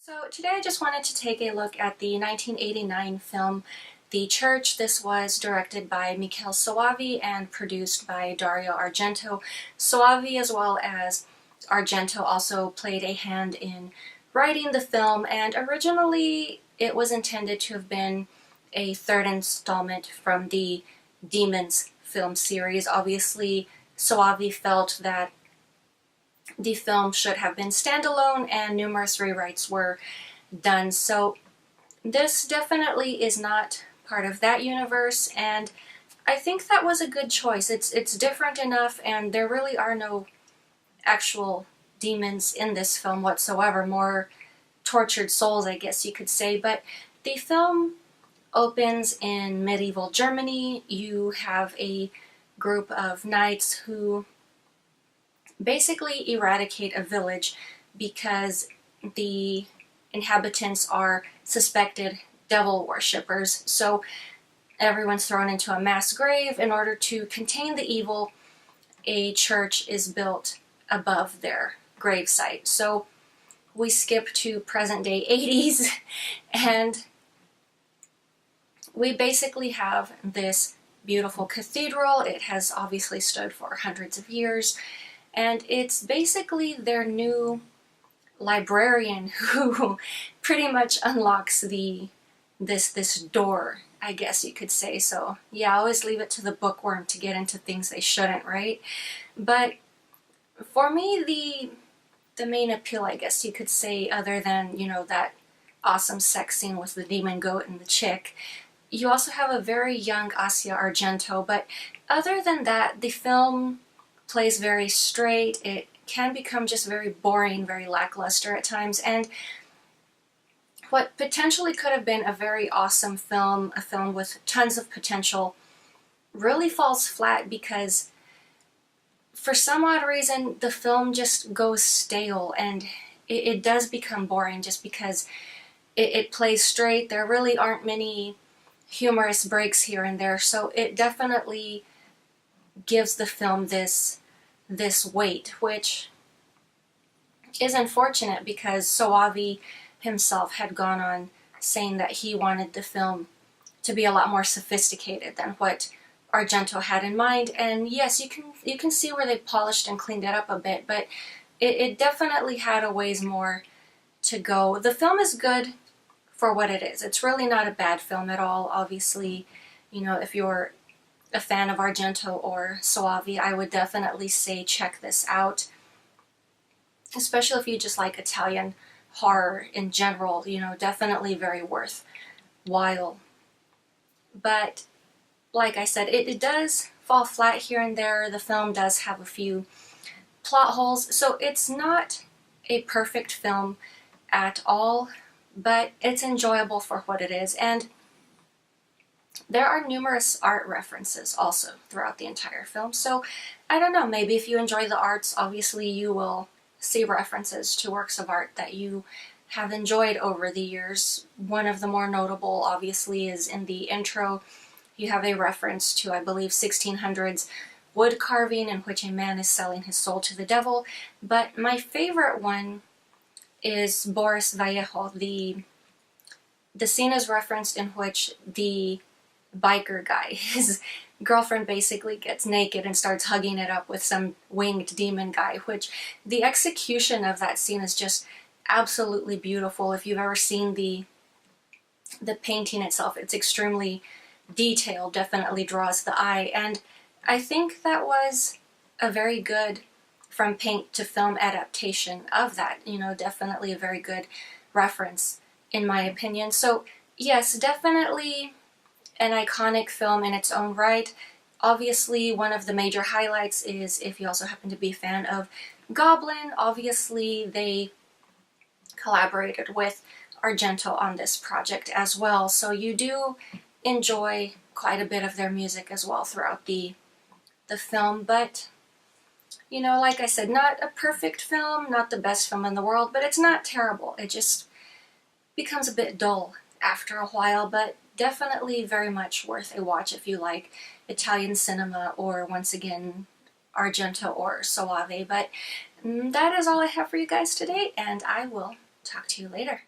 So today I just wanted to take a look at the 1989 film The Church. This was directed by Michele Soavi and produced by Dario Argento. Soavi as well as Argento also played a hand in writing the film, and originally it was intended to have been a third installment from the Demons film series. Obviously, Soavi felt that the film should have been standalone and numerous rewrites were done. So this definitely is not part of that universe, and I think that was a good choice. It's different enough, and there really are no actual demons in this film whatsoever. More tortured souls, I guess you could say. But the film opens in medieval Germany. You have a group of knights who basically eradicate a village because the inhabitants are suspected devil worshippers. So everyone's thrown into a mass grave. In order to contain the evil, a church is built above their gravesite. So we skip to present day 80s and we basically have this beautiful cathedral. It has obviously stood for hundreds of years, and it's basically their new librarian who pretty much unlocks this door, I guess you could say. So yeah, I always leave it to the bookworm to get into things they shouldn't, right? But for me, the main appeal, I guess you could say, other than, you know, that awesome sex scene with the demon goat and the chick, you also have a very young Asia Argento. But other than that, the film plays very straight. It can become just very boring, very lackluster at times, and what potentially could have been a very awesome film, a film with tons of potential, really falls flat because for some odd reason the film just goes stale, and it does become boring just because it plays straight. There really aren't many humorous breaks here and there, so it definitely gives the film this weight, which is unfortunate because Soavi himself had gone on saying that he wanted the film to be a lot more sophisticated than what Argento had in mind. And yes, you can see where they polished and cleaned it up a bit, but it definitely had a ways more to go. The film is good for what it is. It's really not a bad film at all. Obviously, you know, if you're a fan of Argento or Soavi, I would definitely say check this out, especially if you just like Italian horror in general. You know, definitely very worthwhile. But like I said, it does fall flat here and there. The film does have a few plot holes, so it's not a perfect film at all, but it's enjoyable for what it is. And there are numerous art references also throughout the entire film, so I don't know, maybe if you enjoy the arts, obviously you will see references to works of art that you have enjoyed over the years. One of the more notable, obviously, is in the intro. You have a reference to, I believe, 1600s wood carving in which a man is selling his soul to the devil. But my favorite one is Boris Vallejo. The scene is referenced in which the biker guy, his girlfriend, basically gets naked and starts hugging it up with some winged demon guy, which the execution of that scene is just absolutely beautiful. If you've ever seen the painting itself, it's extremely detailed, definitely draws the eye, and I think that was a very good from paint to film adaptation of that. You know, definitely a very good reference in my opinion. So yes, definitely an iconic film in its own right. Obviously, one of the major highlights is if you also happen to be a fan of Goblin. Obviously, they collaborated with Argento on this project as well, so you do enjoy quite a bit of their music as well throughout the film. But, you know, like I said, not a perfect film, not the best film in the world, but it's not terrible. It just becomes a bit dull after a while, but definitely very much worth a watch if you like Italian cinema or, once again, Argento or Soavi. But that is all I have for you guys today, and I will talk to you later.